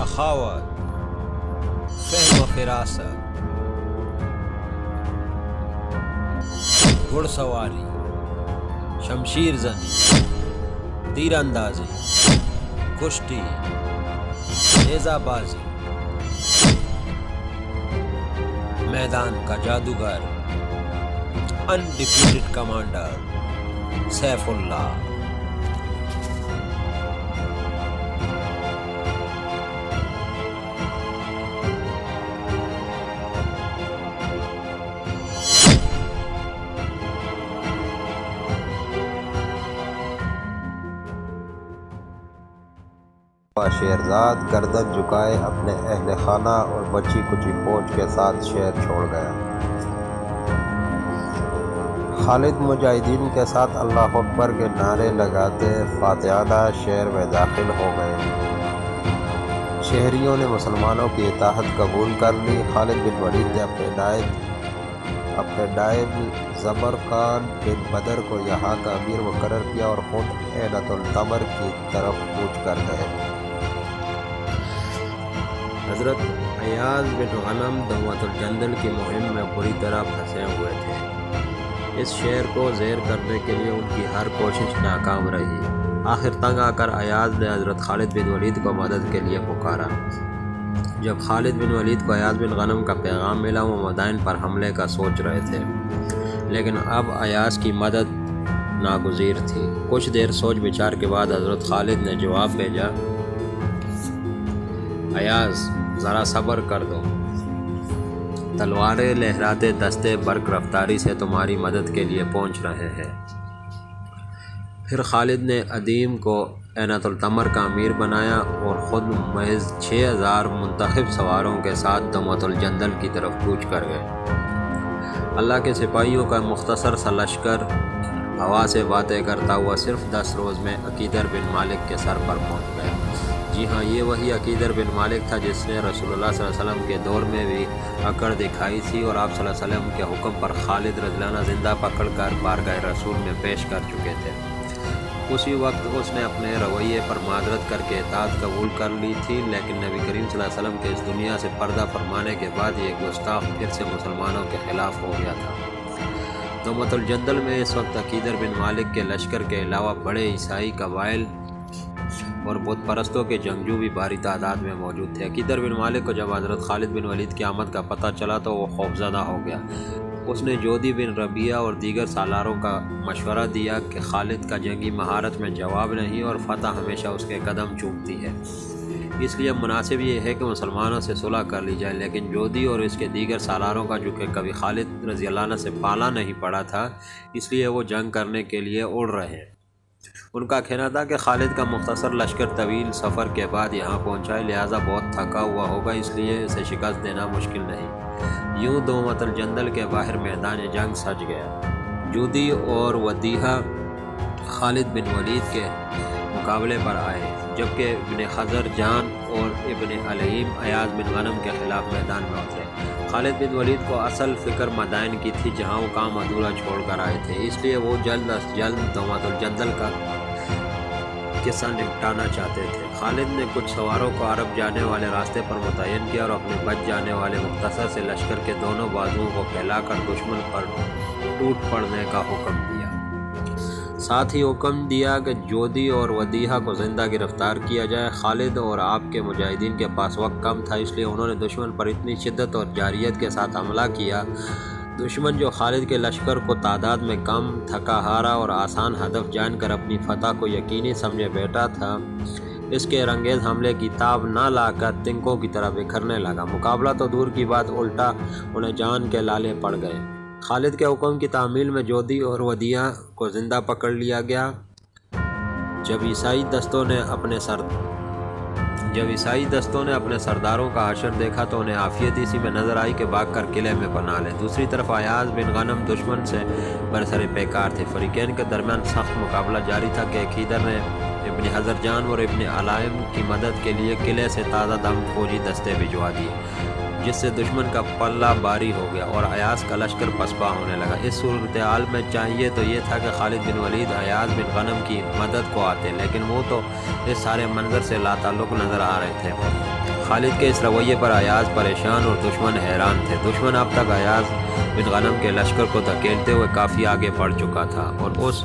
सखावत, फहम व फिरासत, घुड़सवारी, शमशीर जनी, तीरंदाजी, कुश्ती, नेज़ाबाजी, मैदान का जादूगर, अनडिफीटेड कमांडर सैफुल्लाह। शेरजाद गर्दन झुकाए अपने अहल खाना और बची कुची फौज के साथ शहर छोड़ गया। खालिद मुजाहिदीन के साथ अल्लाह अकबर के नारे लगाते फातिहाना शहर में दाखिल हो गए। शहरियों ने मुसलमानों की इताअत कबूल कर ली। खालिद बिन वलीद ने अपने नायब ज़बरकान बिन बदर को यहाँ का अमीर मुकर्रर किया और खुद ऐनतुल तमर की तरफ कूच कर गए। हज़रत अयाज़ बिन गनम दौवतुल जंदल की मुहिम में बुरी तरह फंसे हुए थे। इस शहर को ज़ेर करने के लिए उनकी हर कोशिश नाकाम रही। आखिर तंग आकर अयाज़ ने हज़रत खालिद बिन वलीद को मदद के लिए पुकारा। जब खालिद बिन वलीद को अयाज़ बिन गनम का पैगाम मिला, वो मदाइन पर हमले का सोच रहे थे, लेकिन अब अयाज़ की मदद नागुज़ीर थी। कुछ देर सोच विचार के बाद हज़रत खालिद ने जवाब भेजा, अयाज़ ज़रा सब्र कर दो, तलवारें लहराते दस्ते बर्क रफ्तारी से तुम्हारी मदद के लिए पहुंच रहे हैं। फिर खालिद ने अदीम को ऐनतुल तमर का अमीर बनाया और ख़ुद महज 6000 मुंतखब सवारों के साथ दौवतुल जंदल की तरफ कूच कर गए। अल्लाह के सिपाहियों का मुख्तसर सा लश्कर हवा से बातें करता हुआ सिर्फ 10 रोज़ में अकीदर बिन मालिक के सर पर पहुँच गया। जी हाँ, ये वही अकीदर बिन मालिक था जिसने रसूलुल्लाह सल्लल्लाहु अलैहि वसल्लम के दौर में भी अकड़ दिखाई थी और आप सल्लल्लाहु अलैहि वसल्लम के हुक्म पर खालिद रज़ियल्लाहु अन्हु जिंदा पकड़कर बारगाह रसूल में पेश कर चुके थे। उसी वक्त उसने अपने रवैये पर मादरत करके इताअत कबूल कर ली थी, लेकिन नबी करीम सल्लल्लाहु अलैहि वसल्लम के इस दुनिया से पर्दा फरमाने के बाद ये गुस्ताख फिर से मुसलमानों के ख़िलाफ़ हो गया था। दौवतुल जंदल में इस वक्त अकीदर बिन मालिक के लश्कर के अलावा बड़े ईसाई कबाइल और बुत परस्तों के जंगजू भी भारी तादाद में मौजूद थे। अकीदर बिन मालिक को जब हज़रत खालिद बिन वलीद की आमद का पता चला तो वो खौफज़दा हो गया। उसने जोधी बिन रबिया और दीगर सालारों का मशवरा दिया कि खालिद का जंगी महारत में जवाब नहीं और फ़तह हमेशा उसके कदम चूमती है, इसलिए मुनासिब ये है कि मुसलमानों से सुलह कर ली जाए। लेकिन जोधी और इसके दीगर सालारों का जो कि कभी खालिद रज़ियल्लाहु अन्हु से पाला नहीं पड़ा था, इसलिए वो जंग करने के लिए उड़ रहे हैं। उनका कहना था कि खालिद का मुख्तसर लश्कर तवील सफ़र के बाद यहाँ पहुँचा है, लिहाजा बहुत थका हुआ होगा, इसलिए इसे शिकस्त देना मुश्किल नहीं। यूँ दौवतुल जंदल के बाहर मैदान जंग सज गया। जूदी और वदीहा खालिद बिन वलीद के मुकाबले पर आए, जबकि इब्न खज़र जान और इब्न अलईम अयाज़ बिन गनम के ख़िलाफ़ मैदान में उतरे। खालिद बिन वलीद को असल फ़िक्र मदाइन की थी, जहाँ वो काम अधूरा छोड़ कर आए थे, इसलिए वो जल्द अज जल्द दौवतुल जंदल का किस्सा निपटाना चाहते थे। खालिद ने कुछ सवारों को अरब जाने वाले रास्ते पर मुतय्यन किया और अपने बच जाने वाले मुख्तसर से लश्कर के दोनों बाजुओं को फैलाकर दुश्मन पर टूट पड़ने का हुक्म दिया। साथ ही हुक्म दिया कि जोधी और वदीहा को ज़िंदा गिरफ़्तार किया जाए। खालिद और आपके मुजाहिदीन के पास वक्त कम था, इसलिए उन्होंने दुश्मन पर इतनी शिद्दत और जारियत के साथ हमला किया। दुश्मन जो खालिद के लश्कर को तादाद में कम, थका हारा और आसान हदफ जानकर अपनी फतह को यकीनी समझे बैठा था, इसके रंगेज़ हमले की ताब ना लाकर तिनकों की तरह बिखरने लगा। मुकाबला तो दूर की बात, उल्टा उन्हें जान के लाले पड़ गए। खालिद के हुक्म की तामील में जोधी और वदीहा को ज़िंदा पकड़ लिया गया। जब ईसाई दस्तों ने अपने सरदारों का हशर देखा तो उन्हें आफियत इसी में नज़र आई कि भाग कर किले में पनाह लें। दूसरी तरफ अयाज़ बिन गनम दुश्मन से बरसरे पैकार थे। फरीकैन के दरमियान सख्त मुकाबला जारी था कि अकीदर ने इब्न हज़र जान और इब्न अलाइम की मदद के लिए किले से ताज़ा दम फौजी दस्ते भिजवा दिए, जिससे दुश्मन का पल्ला भारी हो गया और अयाज़ का लश्कर पसपा होने लगा। इस सूरत हाल में चाहिए तो ये था कि खालिद बिन वलीद अयाज़ बिन गनम की मदद को आते, लेकिन वो तो इस सारे मंजर से लाताल्लुक़ नज़र आ रहे थे। خالد کے اس رویے پر ایاز پریشان اور دشمن حیران تھے۔ دشمن اب تک ایاز بن غنم کے لشکر کو دھکیلتے ہوئے کافی آگے بڑھ چکا تھا اور اس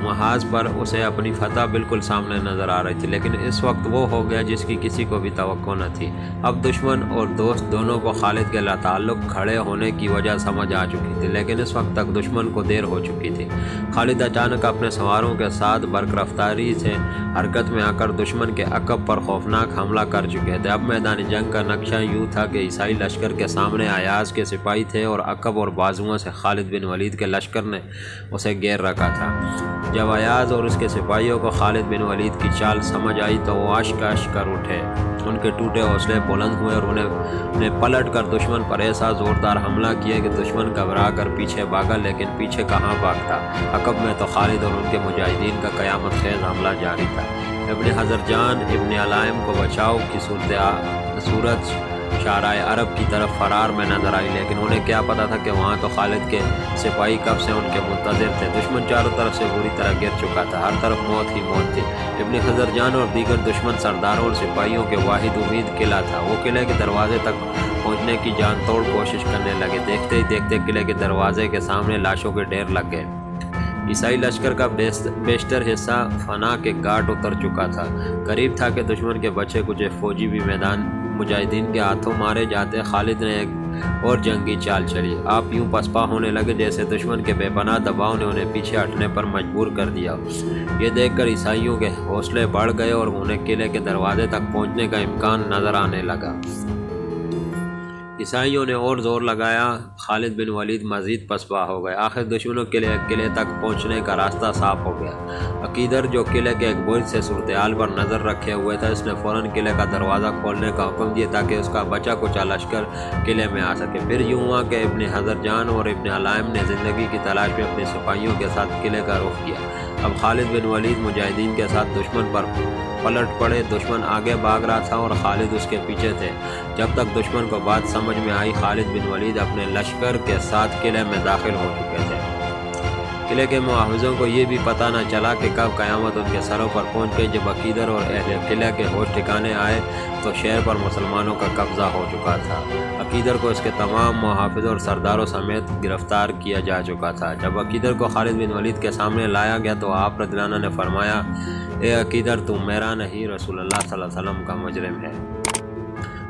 محاذ پر اسے اپنی فتح بالکل سامنے نظر آ رہی تھی، لیکن اس وقت وہ ہو گیا جس کی کسی کو بھی توقع نہ تھی۔ اب دشمن اور دوست دونوں کو خالد کے لاتعلق کھڑے ہونے کی وجہ سمجھ آ چکی تھی، لیکن اس وقت تک دشمن کو دیر ہو چکی تھی۔ خالد اچانک اپنے سواروں کے ساتھ برق رفتاری سے حرکت میں آ کر دشمن کے عقب پر خوفناک حملہ کر چکے تھے۔ اب میدان جنگ کا نقشہ یوں تھا کہ عیسائی لشکر کے سامنے ایاز کے سپاہی تھے اور عقب اور بازوؤں سے خالد بن ولید کے لشکر نے اسے گھیر رکھا تھا۔ جب ایاز اور اس کے سپاہیوں کو خالد بن ولید کی چال سمجھ آئی تو وہ اشک کر اٹھے۔ ان کے ٹوٹے حوصلے بلند ہوئے اور انہیں پلٹ کر دشمن پر ایسا زوردار حملہ کیا کہ دشمن گھبرا کر پیچھے بھاگا، لیکن پیچھے کہاں بھاگتا، عقب میں تو خالد اور ان کے مجاہدین کا قیامت خیز حملہ جاری تھا۔ ابن حضرجان ابن علائم کو بچاؤ کی صورت شعرائے عرب کی طرف فرار میں نظر آئی، لیکن انہیں کیا پتا تھا کہ وہاں تو خالد کے سپاہی کب سے ان کے منتظر تھے۔ دشمن چاروں طرف سے بری طرح گر چکا تھا، ہر طرف موت ہی موت تھی۔ ابن حضرجان اور دیگر دشمن سرداروں اور سپاہیوں کے واحد امید قلعہ تھا۔ وہ قلعے کے دروازے تک پہنچنے کی جان توڑ کوشش کرنے لگے۔ دیکھتے ہی دیکھتے قلعے کے دروازے کے سامنے لاشوں کے ڈھیر لگ گئے۔ عیسائی لشکر کا بیشتر حصہ فنا کے گھاٹ اتر چکا تھا۔ قریب تھا کہ دشمن کے بچے کچھ فوجی بھی میدان مجاہدین کے ہاتھوں مارے جاتے۔ خالد نے ایک اور جنگی چال چلی۔ آپ یوں پسپا ہونے لگے جیسے دشمن کے بے پناہ دباؤ نے انہیں پیچھے ہٹنے پر مجبور کر دیا۔ یہ دیکھ کر عیسائیوں کے حوصلے بڑھ گئے اور انہیں قلعے کے دروازے تک پہنچنے کا امکان نظر آنے لگا۔ عیسائیوں نے اور زور لگایا، خالد بن ولید مزید پسپا ہو گئے۔ آخر دشمنوں کے لیے قلعے تک پہنچنے کا راستہ صاف ہو گیا۔ عقیدر جو قلعے کے ایک برج سے صورتحال پر نظر رکھے ہوئے تھا، اس نے فوراً قلعے کا دروازہ کھولنے کا حکم دیا تاکہ اس کا بچا کچا لشکر قلعے میں آ سکے۔ پھر یوں ہوا کہ ابن حضرجان اور ابن علائم نے زندگی کی تلاش میں اپنے سپاہیوں کے ساتھ قلعے کا رخ کیا۔ اب خالد بن ولید مجاہدین کے ساتھ دشمن پر پلٹ پڑے۔ دشمن آگے بھاگ رہا تھا اور خالد اس کے پیچھے تھے۔ جب تک دشمن کو بات سمجھ میں آئی، خالد بن ولید اپنے لشکر کے ساتھ قلعے میں داخل ہو چکے تھے۔ قلعے کے محافظوں کو یہ بھی پتہ نہ چلا کہ کب قیامت ان کے سروں پر پہنچ گئی۔ جب عقیدر اور اہل قلعہ کے ہوش ٹھکانے آئے تو شہر پر مسلمانوں کا قبضہ ہو چکا تھا۔ عقیدر کو اس کے تمام محافظوں اور سرداروں سمیت گرفتار کیا جا چکا تھا۔ جب عقیدر کو خالد بن ولید کے سامنے لایا گیا تو آپ رضی اللہ عنہ نے فرمایا، اے عقیدر، تو میرا نہیں رسول اللہ صلی اللہ علیہ وسلم کا مجرم ہے۔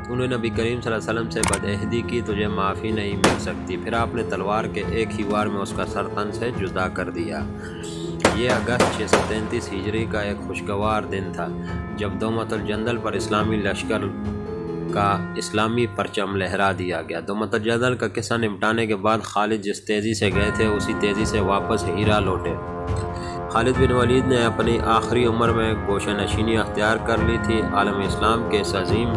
تو نے نبی کریم صلی اللہ علیہ وسلم سے بدعہدی کی، تجھے معافی نہیں مل سکتی۔ پھر آپ نے تلوار کے ایک ہی وار میں اس کا سر تن سے جدا کر دیا۔ یہ اگست 633 ہجری کا ایک خوشگوار دن تھا جب دومت الجندل پر اسلامی لشکر کا اسلامی پرچم لہرا دیا گیا۔ دومت الجندل کا قصہ نمٹانے کے بعد خالد جس تیزی سے گئے تھے اسی تیزی سے واپس ہیرا لوٹے۔ خالد بن ولید نے اپنی آخری عمر میں گوشہ نشینی اختیار کر لی تھی۔ عالم اسلام کے اس عظیم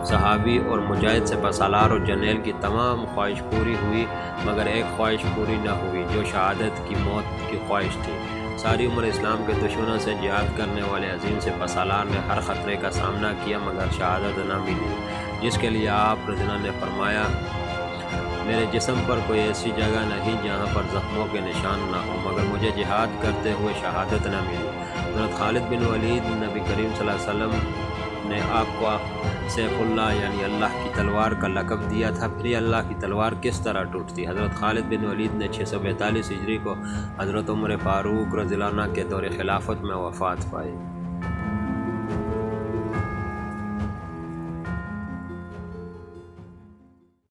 صحابی اور مجاہد سے پسالار اور جرنیل کی تمام خواہش پوری ہوئی، مگر ایک خواہش پوری نہ ہوئی جو شہادت کی موت کی خواہش تھی۔ ساری عمر اسلام کے دشمنوں سے جہاد کرنے والے عظیم سے پسالار نے ہر خطرے کا سامنا کیا مگر شہادت نہ ملی، جس کے لیے آپ رضی اللہ عنہ نے فرمایا، میرے جسم پر کوئی ایسی جگہ نہیں جہاں پر زخموں کے نشان نہ ہوں، مگر مجھے جہاد کرتے ہوئے شہادت نہ ملی۔ حضرت خالد بن ولید، نبی کریم صلی اللہ علیہ وسلم نے آپ کو سیف اللہ یعنی اللہ کی تلوار کا لقب دیا تھا۔ پھر یہ اللہ کی تلوار کس طرح ٹوٹتی؟ حضرت خالد بن ولید نے 642 ہجری کو حضرت عمر فاروق رضی اللہ عنہ کے دور خلافت میں وفات پائی۔